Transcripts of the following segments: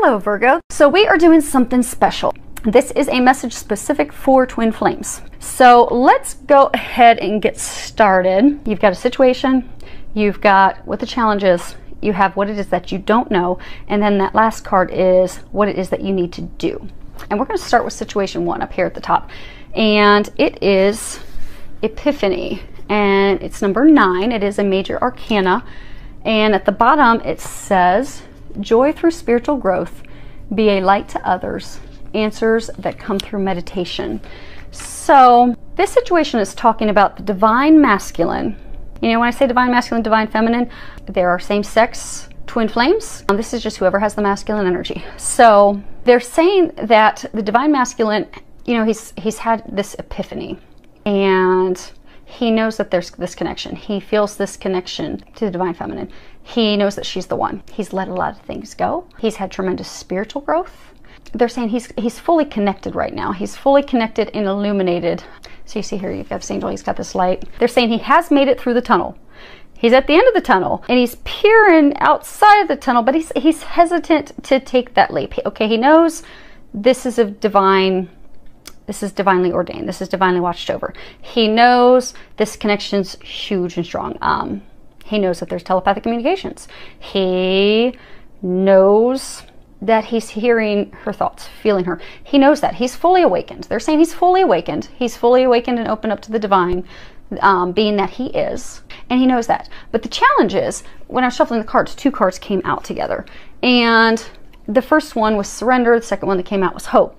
Hello Virgo. So we are doing something special. This is a message specific for twin flames. So let's go ahead and get started. You've got a situation, you've got what the challenge is, you have what it is that you don't know, and then that last card is what it is that you need to do. And we're going to start with situation 1 up here at the top. And it is Epiphany. And it's number 9. It is a major arcana. And at the bottom it says, joy through spiritual growth, be a light to others, answers that come through meditation. So this situation is talking about the divine masculine. You know, when I say divine masculine, divine feminine, there are same-sex twin flames. This is just whoever has the masculine energy. So they're saying that the divine masculine, you know, he's had this epiphany, and he knows that there's this connection. He feels this connection to the divine feminine. He knows that she's the one. He's let a lot of things go. He's had tremendous spiritual growth. They're saying he's fully connected right now. He's fully connected and illuminated. So you see here, you've got this angel, he's got this light. They're saying he has made it through the tunnel. He's at the end of the tunnel and he's peering outside of the tunnel, but he's hesitant to take that leap. Okay, he knows this is divinely ordained. This is divinely watched over. He knows this connection's huge and strong. He knows that there's telepathic communications. He knows that he's hearing her thoughts, feeling her. He knows that. He's fully awakened. They're saying he's fully awakened. He's fully awakened and opened up to the divine being that he is. And he knows that. But the challenge is, when I was shuffling the cards, 2 cards came out together. And the first one was surrender. The second one that came out was hope.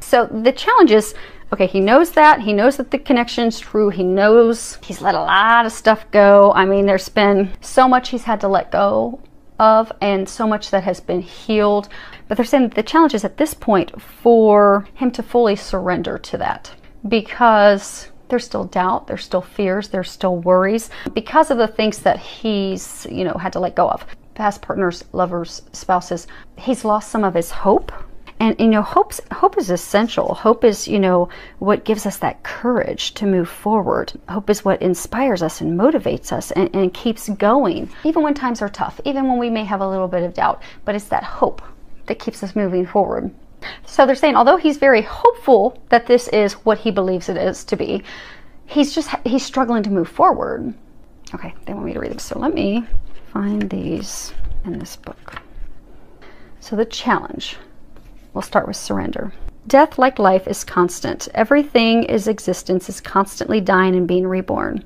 So the challenge is, okay, he knows that. He knows that the connection's true. He knows he's let a lot of stuff go. I mean, there's been so much he's had to let go of and so much that has been healed. But they're saying that the challenge is at this point for him to fully surrender to that, because there's still doubt, there's still fears, there's still worries because of the things that he's, you know, had to let go of. Past partners, lovers, spouses. He's lost some of his hope. And, you know, hope is essential. Hope is, you know, what gives us that courage to move forward. Hope is what inspires us and motivates us and keeps going, even when times are tough, even when we may have a little bit of doubt. But it's that hope that keeps us moving forward. So they're saying, although he's very hopeful that this is what he believes it is to be, he's struggling to move forward. Okay, they want me to read them. So let me find these in this book. So the challenge. We'll start with surrender. Death, like life, is constant. Everything is existence is constantly dying and being reborn.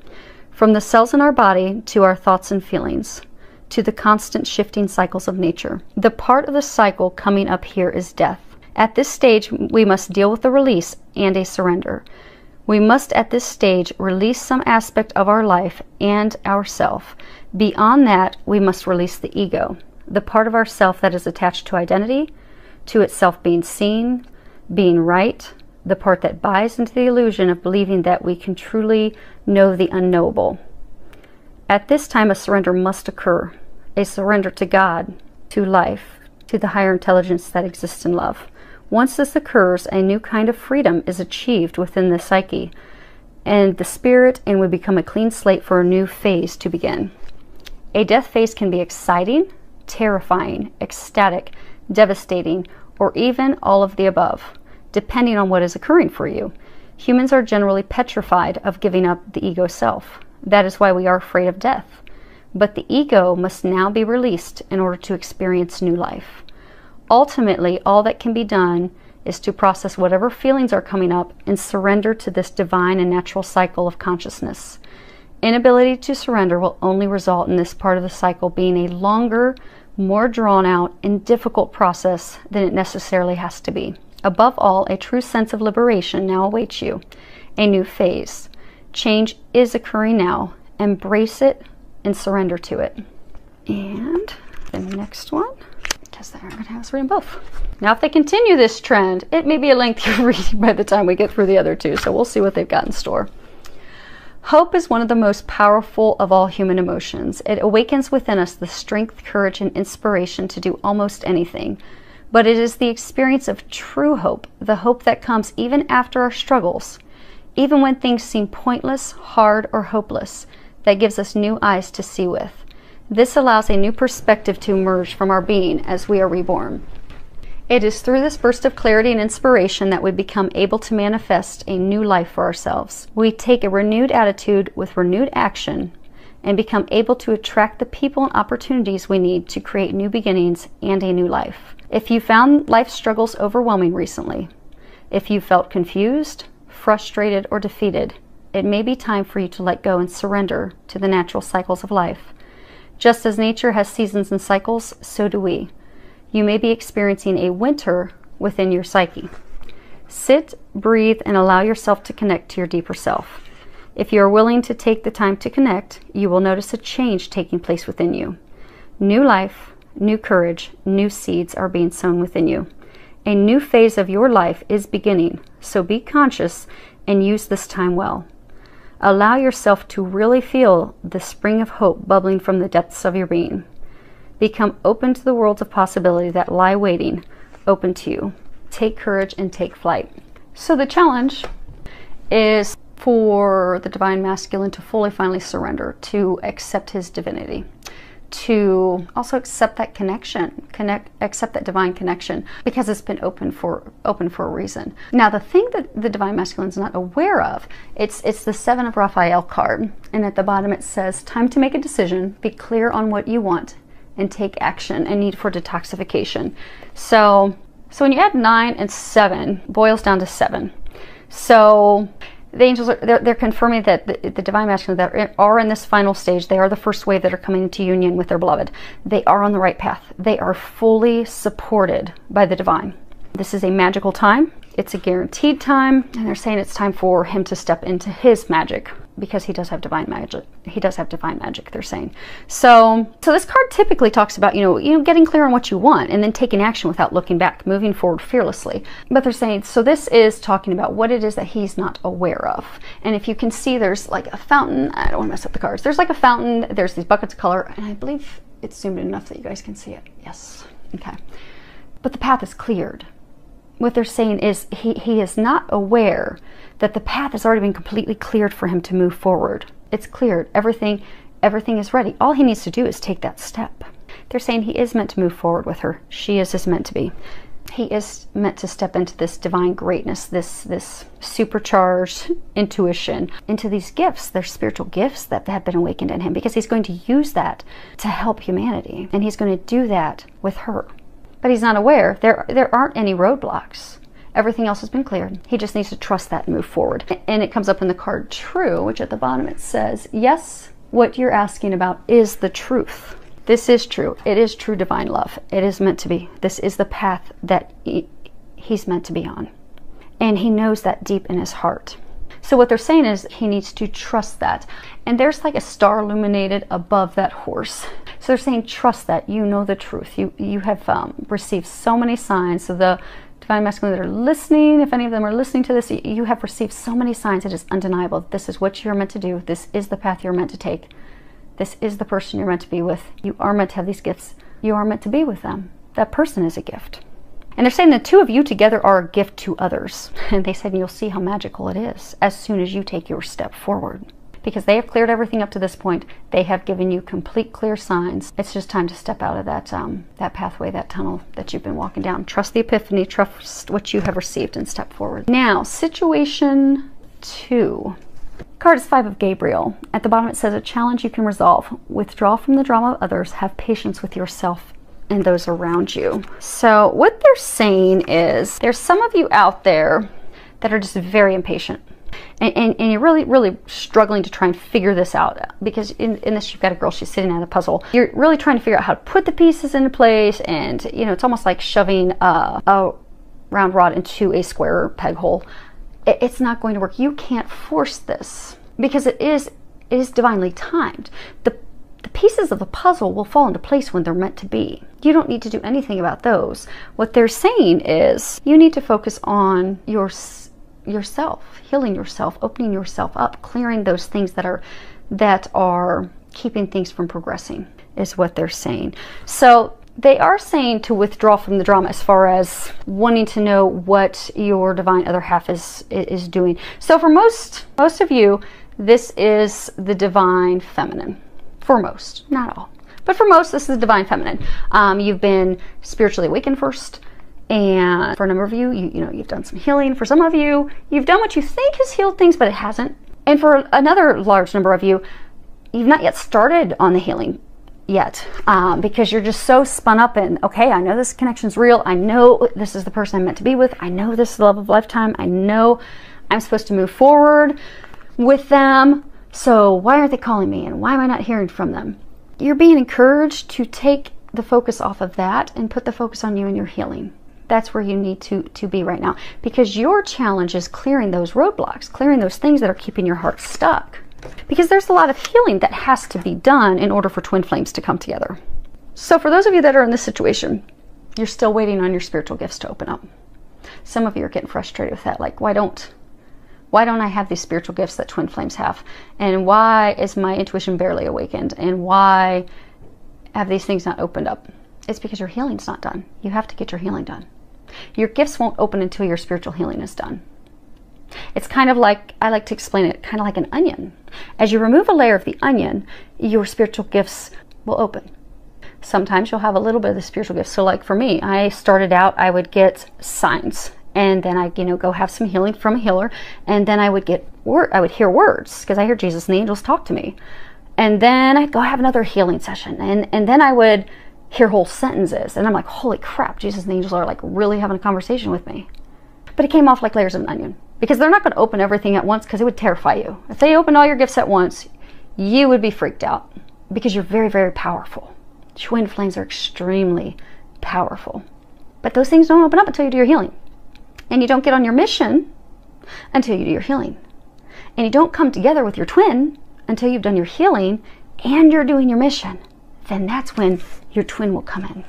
From the cells in our body to our thoughts and feelings, to the constant shifting cycles of nature. The part of the cycle coming up here is death. At this stage, we must deal with a release and a surrender. We must at this stage release some aspect of our life and ourself. Beyond that, we must release the ego, the part of ourself that is attached to identity, to itself being seen, being right, the part that buys into the illusion of believing that we can truly know the unknowable. At this time, a surrender must occur, a surrender to God, to life, to the higher intelligence that exists in love. Once this occurs, a new kind of freedom is achieved within the psyche and the spirit, and we become a clean slate for a new phase to begin. A death phase can be exciting, terrifying, ecstatic, devastating, or even all of the above, depending on what is occurring for you. Humans are generally petrified of giving up the ego self. That is why we are afraid of death. But the ego must now be released in order to experience new life. Ultimately, all that can be done is to process whatever feelings are coming up and surrender to this divine and natural cycle of consciousness. Inability to surrender will only result in this part of the cycle being a longer, more drawn out and difficult process than it necessarily has to be. Above all, a true sense of liberation now awaits you. A new phase. Change is occurring now. Embrace it and surrender to it. And the next one, because they're going to have us read them both. Now, if they continue this trend, it may be a lengthier reading by the time we get through the other 2, so we'll see what they've got in store. Hope is one of the most powerful of all human emotions. It awakens within us the strength, courage, and inspiration to do almost anything. But it is the experience of true hope, the hope that comes even after our struggles, even when things seem pointless, hard, or hopeless, that gives us new eyes to see with. This allows a new perspective to emerge from our being as we are reborn. It is through this burst of clarity and inspiration that we become able to manifest a new life for ourselves. We take a renewed attitude with renewed action and become able to attract the people and opportunities we need to create new beginnings and a new life. If you found life struggles overwhelming recently, if you felt confused, frustrated, or defeated, it may be time for you to let go and surrender to the natural cycles of life. Just as nature has seasons and cycles, so do we. You may be experiencing a winter within your psyche. Sit, breathe, and allow yourself to connect to your deeper self. If you are willing to take the time to connect, you will notice a change taking place within you. New life, new courage, new seeds are being sown within you. A new phase of your life is beginning, so be conscious and use this time well. Allow yourself to really feel the spring of hope bubbling from the depths of your being. Become open to the worlds of possibility that lie waiting, open to you. Take courage and take flight. So the challenge is for the Divine Masculine to fully, finally surrender, to accept his divinity, to also accept that connection, accept that divine connection, because it's been open for a reason. Now, the thing that the Divine Masculine is not aware of, it's the Seven of Raphael card, and at the bottom it says, time to make a decision, be clear on what you want, and take action, and need for detoxification. So when you add 9 and 7, boils down to 7. So the angels they're confirming that the Divine Masculine that are in this final stage, they are the first wave that are coming into union with their beloved. They are on the right path. They are fully supported by the divine. This is a magical time. It's a guaranteed time, and they're saying it's time for him to step into his magic, because he does have divine magic. He does have divine magic, they're saying. So this card typically talks about, getting clear on what you want and then taking action without looking back, moving forward fearlessly. But they're saying, so this is talking about what it is that he's not aware of. And if you can see, there's like a fountain. I don't want to mess up the cards. There's like a fountain. There's these buckets of color, and I believe it's zoomed in enough that you guys can see it. Yes. Okay. But the path is cleared. What they're saying is he is not aware that the path has already been completely cleared for him to move forward. It's cleared. Everything is ready. All he needs to do is take that step. They're saying he is meant to move forward with her. She is meant to be. He is meant to step into this divine greatness, this supercharged intuition, into these gifts. They're spiritual gifts that have been awakened in him, because he's going to use that to help humanity. And he's going to do that with her. But he's not aware. There aren't any roadblocks. Everything else has been cleared. He just needs to trust that and move forward. And it comes up in the card True, which at the bottom it says, yes, what you're asking about is the truth. This is true. It is true divine love. It is meant to be. This is the path that he's meant to be on. And he knows that deep in his heart. So what they're saying is he needs to trust that. And there's like a star illuminated above that horse. So they're saying, trust that. You know the truth. You have received so many signs. So the Divine Masculine that are listening, if any of them are listening to this, you have received so many signs. It is undeniable. This is what you're meant to do. This is the path you're meant to take. This is the person you're meant to be with. You are meant to have these gifts. You are meant to be with them. That person is a gift. And they're saying the two of you together are a gift to others. And they said you'll see how magical it is as soon as you take your step forward. Because they have cleared everything up to this point. They have given you complete clear signs. It's just time to step out of that pathway, that tunnel that you've been walking down. Trust the epiphany, trust what you have received, and step forward. Now, situation 2. Card is 5 of Gabriel. At the bottom it says, a challenge you can resolve. Withdraw from the drama of others. Have patience with yourself and those around you. So what they're saying is, there's some of you out there that are just very impatient. And you're really struggling to try and figure this out, because in this you've got a girl, she's sitting at a puzzle. You're really trying to figure out how to put the pieces into place, and it's almost like shoving a round rod into a square peg hole. It's not going to work. You can't force this, because it is divinely timed. The pieces of the puzzle will fall into place when they're meant to be. You don't need to do anything about those. What they're saying is you need to focus on yourself, healing yourself, opening yourself up, clearing those things that are keeping things from progressing, is what they're saying. So they are saying to withdraw from the drama as far as wanting to know what your divine other half is doing. So for most of you, this is the divine feminine. For most, not all. But for most, this is the divine feminine. You've been spiritually awakened first. And for a number of you, you've done some healing. For some of you, you've done what you think has healed things, but it hasn't. And for another large number of you, you've not yet started on the healing yet, because you're just so spun up in, okay, I know this connection's real. I know this is the person I'm meant to be with. I know this is the love of a lifetime. I know I'm supposed to move forward with them. So why aren't they calling me? And why am I not hearing from them? You're being encouraged to take the focus off of that and put the focus on you and your healing. That's where you need to be right now, because your challenge is clearing those roadblocks, clearing those things that are keeping your heart stuck. Because there's a lot of healing that has to be done in order for twin flames to come together. So for those of you that are in this situation, you're still waiting on your spiritual gifts to open up. Some of you are getting frustrated with that. Like, why don't I have these spiritual gifts that twin flames have? And why is my intuition barely awakened? And why have these things not opened up? It's because your healing's not done. You have to get your healing done. Your gifts won't open until your spiritual healing is done. It's kind of like, I like to explain it, kind of like an onion. As you remove a layer of the onion, your spiritual gifts will open. Sometimes you'll have a little bit of the spiritual gifts. So like for me, I started out, I would get signs, and then I, go have some healing from a healer, and then I would hear words, because I hear Jesus and the angels talk to me. And then I'd go have another healing session, and then I would hear whole sentences, and I'm like, holy crap, Jesus and the angels are like really having a conversation with me. But it came off like layers of an onion, because they're not going to open everything at once, because it would terrify you. If they opened all your gifts at once, you would be freaked out, because you're very, very powerful. Twin flames are extremely powerful. But those things don't open up until you do your healing. And you don't get on your mission until you do your healing. And you don't come together with your twin until you've done your healing and you're doing your mission. Then that's when your twin will come in.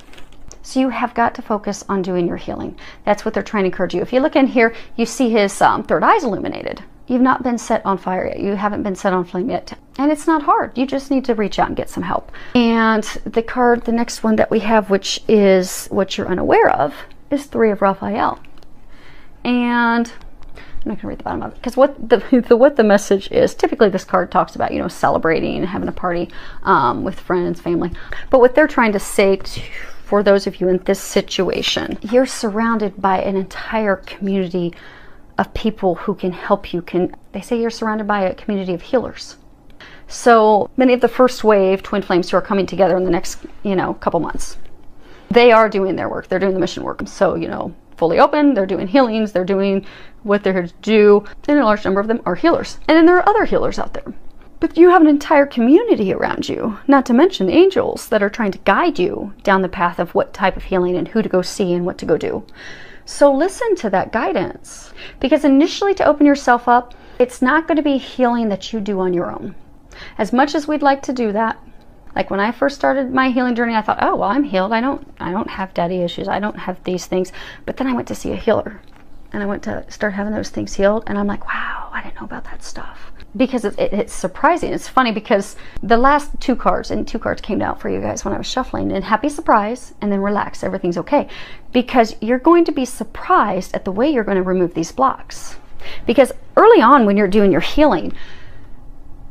So you have got to focus on doing your healing. That's what they're trying to encourage you. If you look in here, you see his third eye's illuminated. You've not been set on fire yet. You haven't been set on flame yet. And it's not hard. You just need to reach out and get some help. And the card, the next one that we have, which is what you're unaware of, is Three of Raphael. And I'm not going to read the bottom of it, because what the message is, typically this card talks about, celebrating, having a party with friends, family. But what they're trying to say for those of you in this situation, you're surrounded by an entire community of people who can help you. They say you're surrounded by a community of healers. So many of the first wave twin flames who are coming together in the next, couple months, they are doing their work. They're doing the mission work. So, fully open, they're doing healings, they're doing what they're here to do, and a large number of them are healers. And then there are other healers out there. But you have an entire community around you, not to mention the angels that are trying to guide you down the path of what type of healing and who to go see and what to go do. So listen to that guidance, because initially, to open yourself up, it's not going to be healing that you do on your own. As much as we'd like to do that, like when I first started my healing journey, I thought, oh, well, I'm healed. I don't have daddy issues. I don't have these things. But then I went to see a healer, and I went to start having those things healed. And I'm like, wow, I didn't know about that stuff. Because it's surprising. It's funny, because the last two cards came out for you guys when I was shuffling, and happy surprise, and then relax, everything's okay. Because you're going to be surprised at the way you're going to remove these blocks. Because early on when you're doing your healing,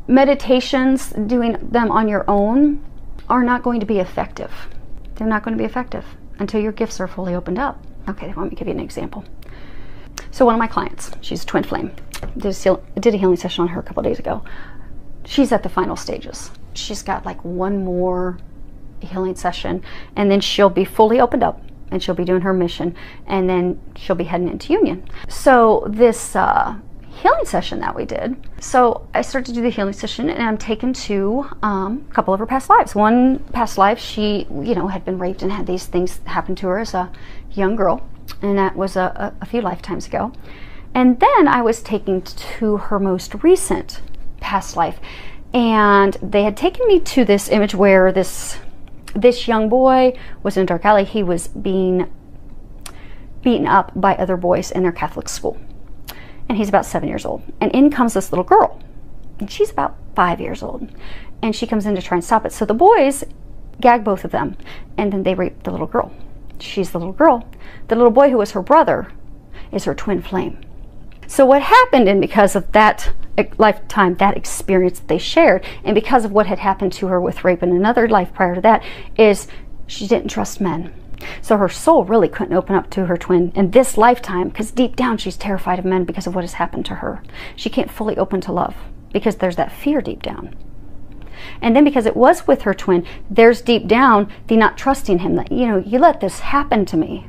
meditations, doing them on your own, are not going to be effective. They're not going to be effective until your gifts are fully opened up. Okay, let me give you an example. So one of my clients, she's a twin flame. Did a healing session on her a couple days ago. She's at the final stages. She's got like one more healing session, and then she'll be fully opened up, and she'll be doing her mission, and then she'll be heading into union. So this healing session that we did, so I started to do the healing session, and I'm taken to a couple of her past lives. One past life, she had been raped and had these things happen to her as a young girl, and that was a few lifetimes ago. And then I was taken to her most recent past life, and they had taken me to this image where this young boy was in a dark alley. He was being beaten up by other boys in their Catholic school. And he's about 7 years old. And in comes this little girl. And she's about 5 years old. And she comes in to try and stop it. So the boys gag both of them. And then they rape the little girl. She's the little girl. The little boy who was her brother is her twin flame. So what happened, and because of that lifetime, that experience that they shared, and because of what had happened to her with rape in another life prior to that, is she didn't trust men. So her soul really couldn't open up to her twin in this lifetime, because deep down she's terrified of men because of what has happened to her. She can't fully open to love because there's that fear deep down. And then because it was with her twin, there's deep down the not trusting him, that, you let this happen to me.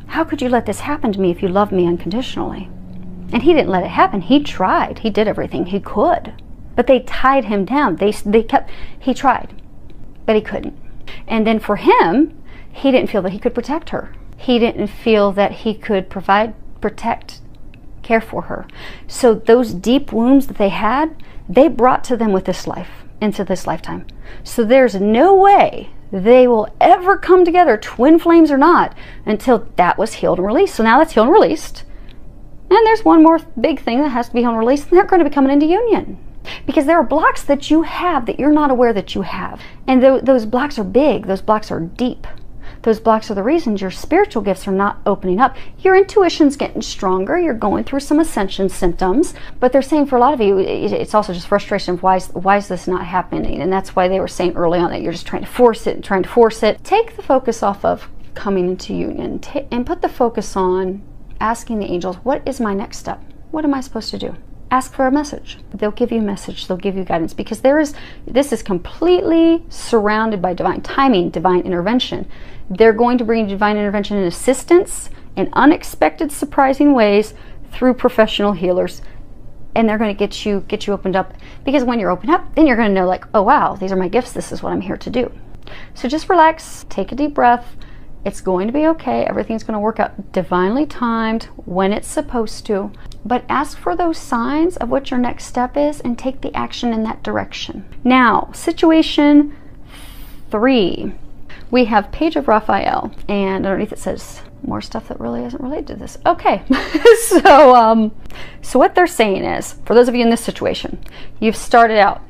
How could you let this happen to me if you love me unconditionally? And he didn't let it happen. He tried. He did everything he could. But they tied him down. He tried, but he couldn't. And then for him, he didn't feel that he could protect her. He didn't feel that he could provide, protect, care for her. So those deep wounds that they had, they brought to them with this life, into this lifetime. So there's no way they will ever come together, twin flames or not, until that was healed and released. So now that's healed and released. And there's one more big thing that has to be healed and released, and they're going to be coming into union. Because there are blocks that you have that you're not aware that you have. And those blocks are big. Those blocks are deep. Those blocks are the reasons your spiritual gifts are not opening up. Your intuition's getting stronger. You're going through some ascension symptoms. But they're saying for a lot of you, it's also just frustration of why is this not happening? And that's why they were saying early on that you're just trying to force it and trying to force it. Take the focus off of coming into union and put the focus on asking the angels, what is my next step? What am I supposed to do? Ask for a message. They'll give you a message. They'll give you guidance, because this is completely surrounded by divine timing, divine intervention. They're going to bring divine intervention and assistance in unexpected, surprising ways through professional healers, and they're going to get you opened up. Because when you're opened up, then you're going to know, like, oh wow, these are my gifts. This is what I'm here to do. So just relax, take a deep breath. It's going to be okay. Everything's going to work out divinely timed when it's supposed to. But ask for those signs of what your next step is and take the action in that direction. Now, situation 3. We have Page of Raphael, and underneath it says more stuff that really isn't related to this. Okay, so what they're saying is, for those of you in this situation, you've started out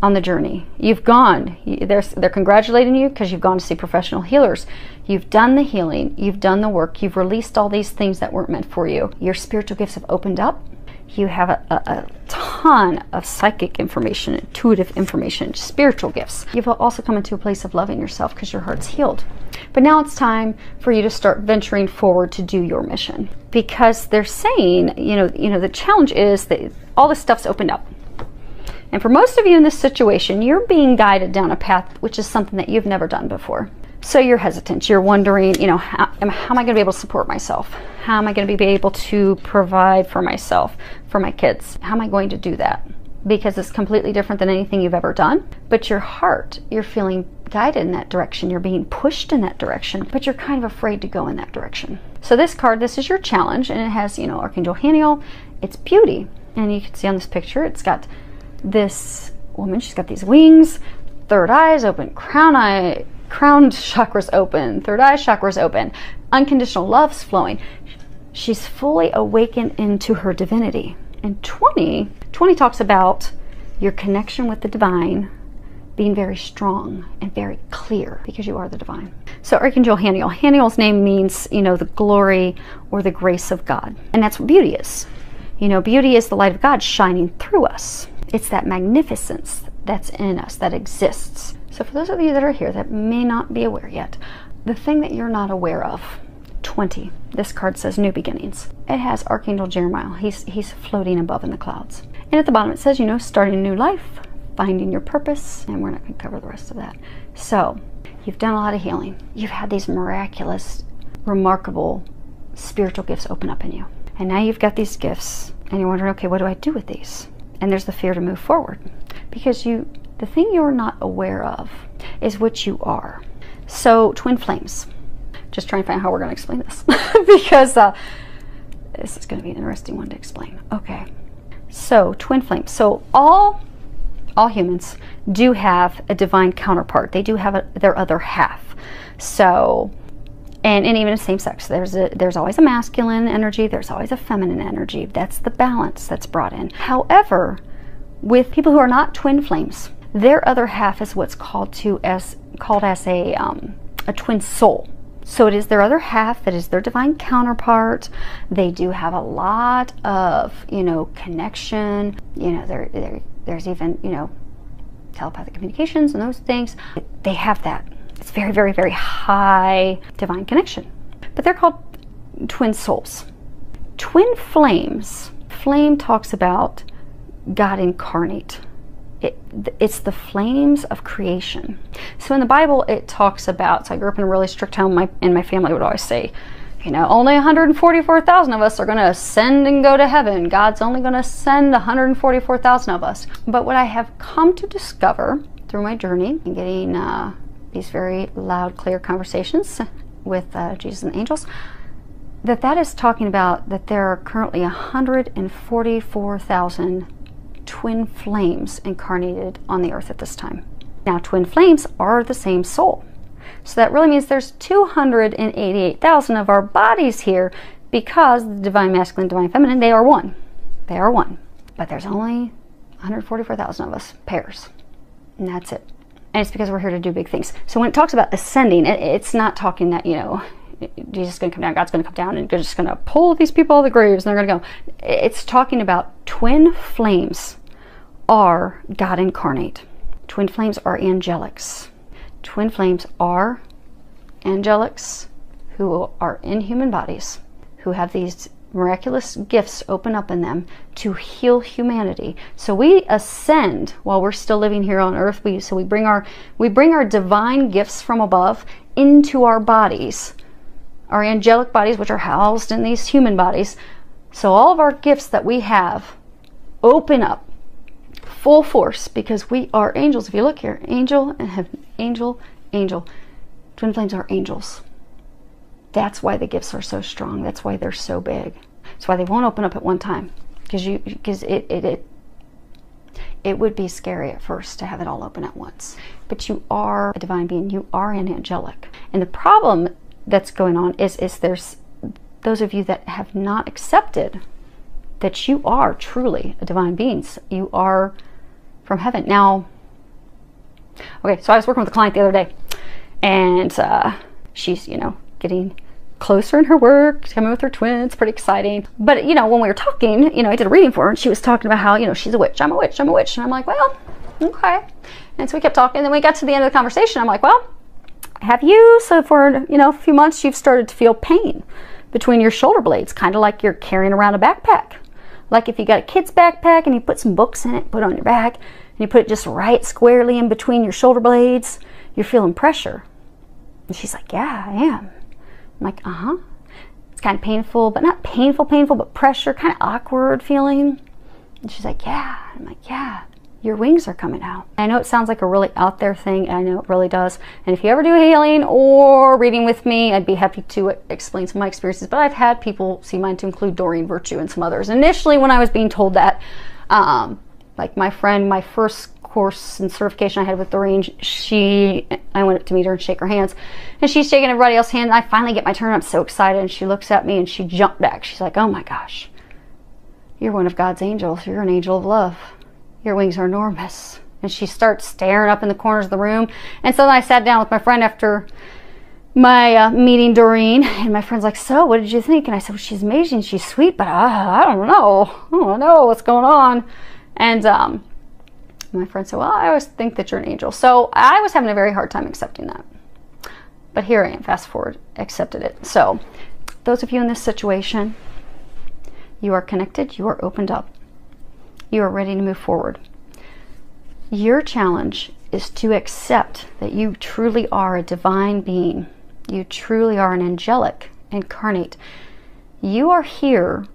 on the journey. You've gone. They're congratulating you because you've gone to see professional healers. You've done the healing. You've done the work. You've released all these things that weren't meant for you. Your spiritual gifts have opened up. You have a ton of psychic information, intuitive information, spiritual gifts. You've also come into a place of loving yourself because your heart's healed. But now it's time for you to start venturing forward to do your mission, because they're saying, the challenge is that all this stuff's opened up. And for most of you in this situation, you're being guided down a path which is something that you've never done before. So you're hesitant. You're wondering, how am I going to be able to support myself? How am I going to be able to provide for myself, for my kids? How am I going to do that? Because it's completely different than anything you've ever done. But your heart, you're feeling guided in that direction. You're being pushed in that direction, but you're kind of afraid to go in that direction. So this card, this is your challenge, and it has, Archangel Haniel. It's beauty. And you can see on this picture, it's got this woman, she's got these wings, third eye's open, crown chakra's open, third eye chakra's open, unconditional love's flowing. She's fully awakened into her divinity. And 20 talks about your connection with the divine being very strong and very clear, because you are the divine. So Archangel Haniel. Haniel's name means, the glory or the grace of God. And that's what beauty is. Beauty is the light of God shining through us. It's that magnificence that's in us, that exists. So for those of you that are here that may not be aware yet, the thing that you're not aware of, 20, this card says new beginnings. It has Archangel Jeremiah. He's floating above in the clouds. And at the bottom it says, starting a new life, finding your purpose, and we're not going to cover the rest of that. So you've done a lot of healing. You've had these miraculous, remarkable spiritual gifts open up in you. And now you've got these gifts, and you're wondering, okay, what do I do with these? And there's the fear to move forward, because the thing you're not aware of is what you are. So twin flames, just trying to find out how we're going to explain this because this is going to be an interesting one to explain. Okay, so twin flames. So all humans do have a divine counterpart. They do have their other half. So, and even same sex, there's always a masculine energy, there's always a feminine energy. That's the balance that's brought in. However, with people who are not twin flames, their other half is what's called as a twin soul. So it is their other half that is their divine counterpart. They do have a lot of, connection. There's even, telepathic communications and those things. They have that. It's very, very, very high divine connection. But they're called twin souls. Twin flames. Flame talks about God incarnate. It's the flames of creation. So in the Bible, it talks about, so I grew up in a really strict home, and my family would always say, you know, only 144,000 of us are going to ascend and go to heaven. God's only going to send 144,000 of us. But what I have come to discover through my journey and getting these very loud, clear conversations with Jesus and the angels, that is talking about that there are currently 144,000 twin flames incarnated on the earth at this time. Now, twin flames are the same soul. So that really means there's 288,000 of our bodies here, because the divine masculine, divine feminine, they are one. They are one. But there's only 144,000 of us, pairs. And that's it. And it's because we're here to do big things. So when it talks about ascending, it's not talking that, you know, Jesus is going to come down, God's going to come down, and God's just going to pull these people out of the graves and they're going to go. It's talking about twin flames are God incarnate. Twin flames are angelics. Twin flames are angelics who are in human bodies, who have these miraculous gifts open up in them to heal humanity. So we ascend while we're still living here on earth. We bring our divine gifts from above into our bodies, our angelic bodies, which are housed in these human bodies. So all of our gifts that we have open up full force, because we are angels. If you look here, angel and heaven, angel, angel. Twin flames are angels. That's why the gifts are so strong. That's why they're so big. That's why they won't open up at one time, because it would be scary at first to have it all open at once. But you are a divine being. You are an angelic. And the problem that's going on is there's those of you that have not accepted that you are truly a divine being. You are from heaven. Now, okay, so I was working with a client the other day, and she's, you know, getting closer in her work, coming with her twins, pretty exciting. But, you know, when we were talking, you know, I did a reading for her, and she was talking about how, you know, she's a witch, I'm a witch, I'm a witch. And I'm like, well, okay. And so we kept talking, and then we got to the end of the conversation. I'm like, well, have you, so for, you know, a few months, you've started to feel pain between your shoulder blades, kind of like you're carrying around a backpack. Like if you got a kid's backpack and you put some books in it, put it on your back, and you put it just right squarely in between your shoulder blades, you're feeling pressure. And she's like, yeah, I am. I'm like, uh-huh. It's kind of painful, but not painful, but pressure, kind of awkward feeling. And she's like, yeah. I'm like, yeah, your wings are coming out. I know it sounds like a really out there thing, and I know it really does. And if you ever do healing or reading with me, I'd be happy to explain some of my experiences. But I've had people see mine to include Doreen Virtue and some others. Initially, when I was being told that, like my friend, my first course and certification I had with Doreen, I went up to meet her and shake her hands, and she's shaking everybody else's hand. And I finally get my turn. I'm so excited, and she looks at me and she jumped back. She's like, oh my gosh, you're one of God's angels. You're an angel of love. Your wings are enormous. And she starts staring up in the corners of the room. And so then I sat down with my friend after my meeting Doreen, and my friend's like, so what did you think? And I said, well, she's amazing, she's sweet, but I don't know what's going on. And my friend said, well, I always think that you're an angel. So I was having a very hard time accepting that. But here I am, fast forward, accepted it. So those of you in this situation, you are connected, you are opened up. You are ready to move forward. Your challenge is to accept that you truly are a divine being. You truly are an angelic incarnate. You are here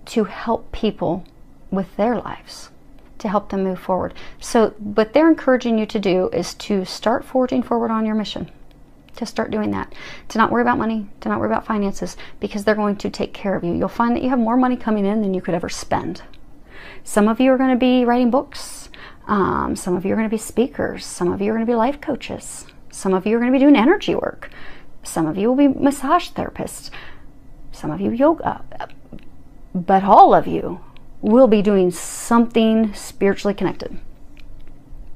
to help people with their lives, to help them move forward. So what they're encouraging you to do is to start forging forward on your mission. To start doing that. To not worry about money, to not worry about finances, because they're going to take care of you. You'll find that you have more money coming in than you could ever spend. Some of you are going to be writing books. Some of you are going to be speakers. Some of you are going to be life coaches. Some of you are going to be doing energy work. Some of you will be massage therapists. Some of you yoga. But all of you will be doing something spiritually connected.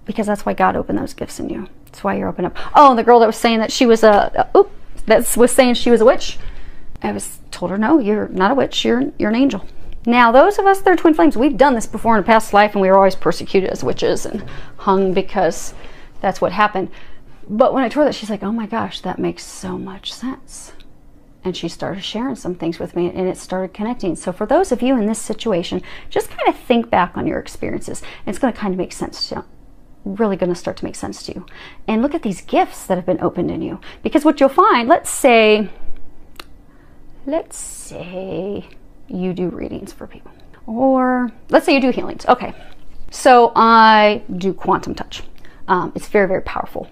Because that's why God opened those gifts in you. That's why you're open up. Oh, the girl that was saying that she was was saying she was a witch. I told her, no, you're not a witch. You're an angel. Now, those of us that are twin flames, we've done this before in a past life, and we were always persecuted as witches and hung because that's what happened. But when I told her that, she's like, oh my gosh, that makes so much sense. And she started sharing some things with me, and it started connecting. So for those of you in this situation, just kind of think back on your experiences. It's going to kind of make sense to you. Really going to start to make sense to you. And look at these gifts that have been opened in you. Because what you'll find, let's say you do readings for people. Or let's say you do healings. Okay. So I do quantum touch. It's very, very powerful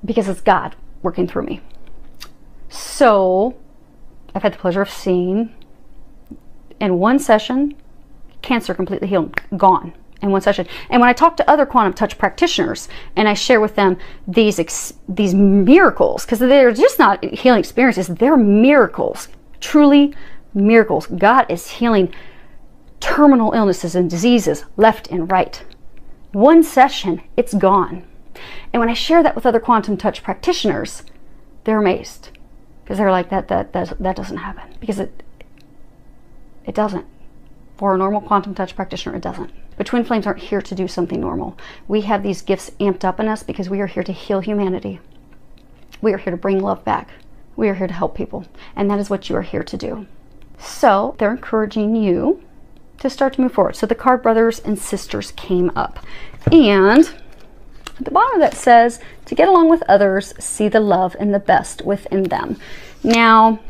because it's God working through me. So I've had the pleasure of seeing in one session, cancer completely healed, gone in one session. And when I talk to other quantum touch practitioners and I share with them these miracles, because they're just not healing experiences, they're miracles, truly miracles. God is healing terminal illnesses and diseases left and right. One session, it's gone. And when I share that with other quantum touch practitioners, they're amazed. Because they're like, that doesn't happen. Because it doesn't. For a normal quantum touch practitioner, it doesn't. But twin flames aren't here to do something normal. We have these gifts amped up in us because we are here to heal humanity. We are here to bring love back. We are here to help people. And that is what you are here to do. So they're encouraging you to start to move forward. So the card brothers and sisters came up. And at the bottom of that says, to get along with others, see the love and the best within them. Now,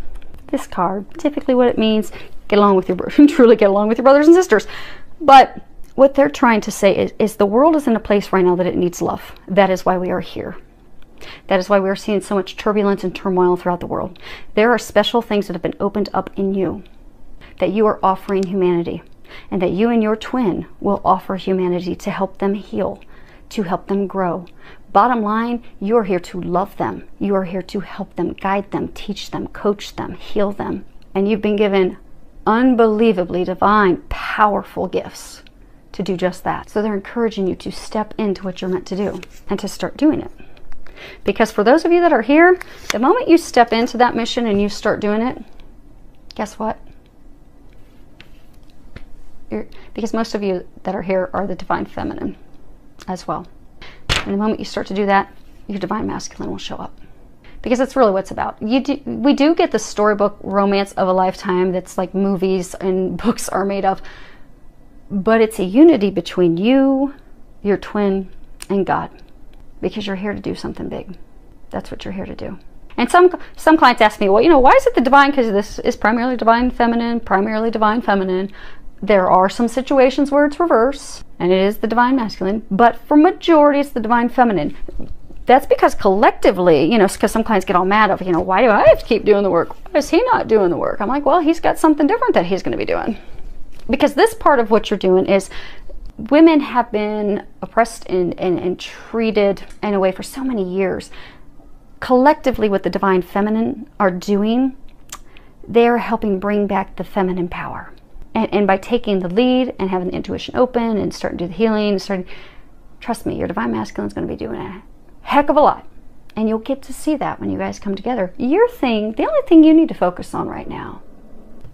this card, typically what it means, get along with your truly get along with your brothers and sisters. But what they're trying to say is the world is in a place right now that it needs love. That is why we are here. That is why we are seeing so much turbulence and turmoil throughout the world. There are special things that have been opened up in you that you are offering humanity, and that you and your twin will offer humanity to help them heal, to help them grow. Bottom line, you are here to love them. You are here to help them, guide them, teach them, coach them, heal them. And you've been given unbelievably divine, powerful gifts to do just that. So they're encouraging you to step into what you're meant to do and to start doing it. Because for those of you that are here, the moment you step into that mission and you start doing it, guess what? Because most of you that are here are the divine feminine as well. And the moment you start to do that, your divine masculine will show up. Because that's really what it's about. We do get the storybook romance of a lifetime that's like movies and books are made of. But it's a unity between you, your twin, and God. Because you're here to do something big. That's what you're here to do. And some clients ask me, well, you know, why is it the divine? Because this is primarily divine feminine, primarily divine feminine. There are some situations where it's reverse, and it is the divine masculine, but for majority, it's the divine feminine. That's because collectively, you know, because some clients get all mad of, you know, why do I have to keep doing the work? Why is he not doing the work? I'm like, well, he's got something different that he's going to be doing. Because this part of what you're doing is women have been oppressed and treated in a way for so many years. Collectively, what the divine feminine are doing, they're helping bring back the feminine power. And by taking the lead and having the intuition open and starting to do the healing, trust me, your divine masculine is going to be doing a heck of a lot. And you'll get to see that when you guys come together. The only thing you need to focus on right now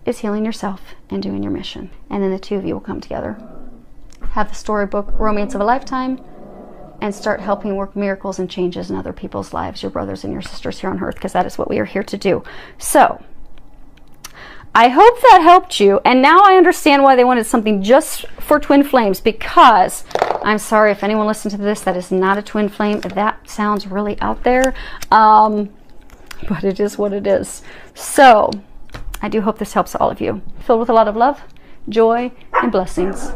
is healing yourself and doing your mission. And then the two of you will come together, have the storybook romance of a lifetime, and start helping work miracles and changes in other people's lives, your brothers and your sisters here on earth, because that is what we are here to do. So, I hope that helped you, and now I understand why they wanted something just for twin flames, because I'm sorry if anyone listened to this that is not a twin flame. That sounds really out there, but it is what it is. So I do hope this helps all of you. Filled with a lot of love, joy, and blessings.